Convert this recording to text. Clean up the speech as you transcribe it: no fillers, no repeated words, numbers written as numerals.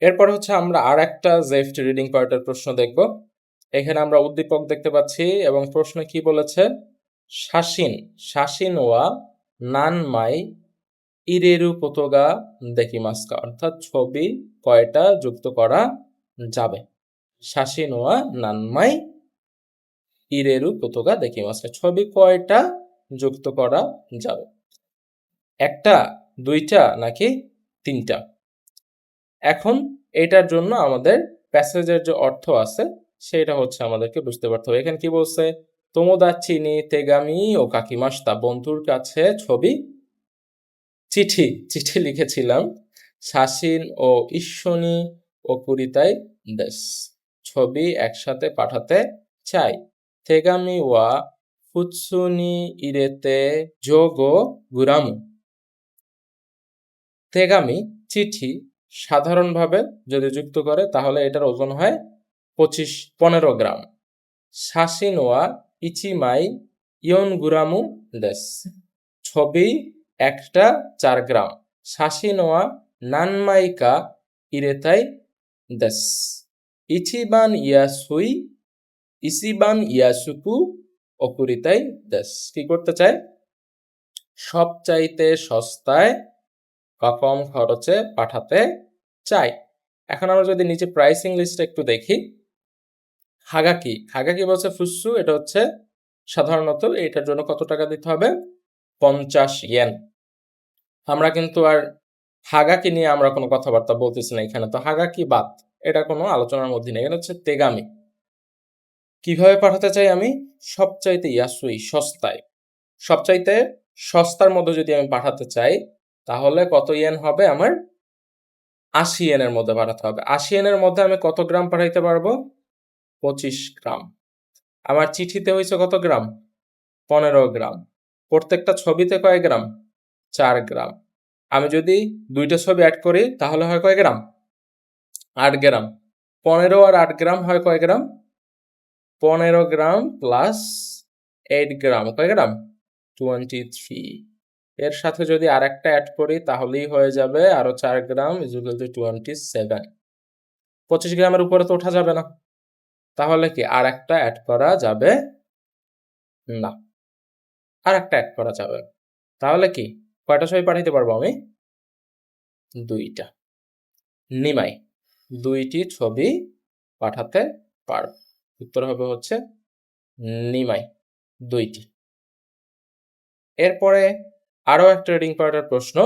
এরপর হচ্ছে আমরা আর একটা জেফট রিডিং পার্টের প্রশ্ন দেখব। এখানে আমরা উদ্দীপক দেখতে পাচ্ছি এবং প্রশ্নে কি বলেছে, শাসিন ওয়া নানমাই ইরেরু পোতোগা দেকিমাস্কা, অর্থাৎ ছবি কয়টা যুক্ত করা যাবে। শাসিন ওয়া নানমাই ইরেরু পোতোগা দেকিমাস্কা, ছবি কয়টা যুক্ত করা যাবে, একটা, দুইটা নাকি তিনটা। এখন এটার জন্য আমাদের প্যাসেজের যে অর্থ আছে সেটা হচ্ছে আমাদেরকে বুঝতে পারতে হবে। এখানে কি বলছে, তোমোদাচি নি তেগামি ও কাকিমাস্তা, বন্ধুর কাছে চিঠি লিখেছিলাম। শাসিন ও ইস্যনি ও কুরিতাই দেশ, ছবি একসাথে পাঠাতে চাই। তেগামি ওয়া ফুৎসুনি ইরেতে যোগো গুরামু, তেগামি চিঠি সাধারণভাবে যদি যুক্ত করে তাহলে এটার ওজন হয় 15 গ্রাম। শাসিন ওয়া ইচিমাই ইয়ন গুরামু দেশ, ছবি একটা 4 গ্রাম। শাসিন ওয়া নানমাইকা ইরেতাই দেশ, ইচিবান ইয়াসুকু অকুরিতাই দেশ, কি করতে চাই, সবচাইতে সস্তায় বা কম খরচে পাঠাতে চাই। এখন আমরা যদি নিচে প্রাইসিং লিস্টটা একটু দেখি, হাগাকি বলছে ফুসু, এটা হচ্ছে সাধারণত এটার জন্য কত টাকা দিতে হবে, 50 ইয়েন। আমরা কিন্তু আর হাগাকি নিয়ে আমরা কোনো কথাবার্তা বলতেছি না এখানে, তো হাগাকি বাদ, এটা কোনো আলোচনার মধ্যে নেই। এটা হচ্ছে তেগামি, কিভাবে পাঠাতে চাই আমি, সবচাইতে সস্তায়, সবচাইতে সস্তার মধ্যে যদি আমি পাঠাতে চাই তাহলে কত ইয়েন হবে, আমার 80 ইয়েনের মধ্যে পাঠাতে হবে। 80 ইয়েনের মধ্যে আমি কত গ্রাম পাঠাইতে পারবো, 25 গ্রাম। আমার চিঠিতে হয়েছে কত গ্রাম, 15 গ্রাম। প্রত্যেকটা ছবিতে কয় গ্রাম, 4 গ্রাম। আমি যদি দুইটা ছবি অ্যাড করি তাহলে হয় কয় গ্রাম, 8 গ্রাম। 15 আর 8 গ্রাম হয় কয় গ্রাম, 15 গ্রাম প্লাস 8 গ্রাম, কয় গ্রাম, 23। এর সাথে যদি আর একটা অ্যাড করি তাহলেই হয়ে যাবে আরো 4 গ্রাম ইকুয়াল টু 27। 25 গ্রামের উপরে তো ওঠা যাবে না, তাহলে কি আর একটা অ্যাড করা যাবে না, আর একটা অ্যাড করা যাবে। তাহলে কি কয়টা ছবি পাঠাইতে পারবো আমি, দুইটা। নিমাই, দুইটি ছবি পাঠাতে পারব। উত্তর হবে হচ্ছে নিমাই, দুইটি। এরপরে আরো একটা রিডিং পার্টের প্রশ্ন,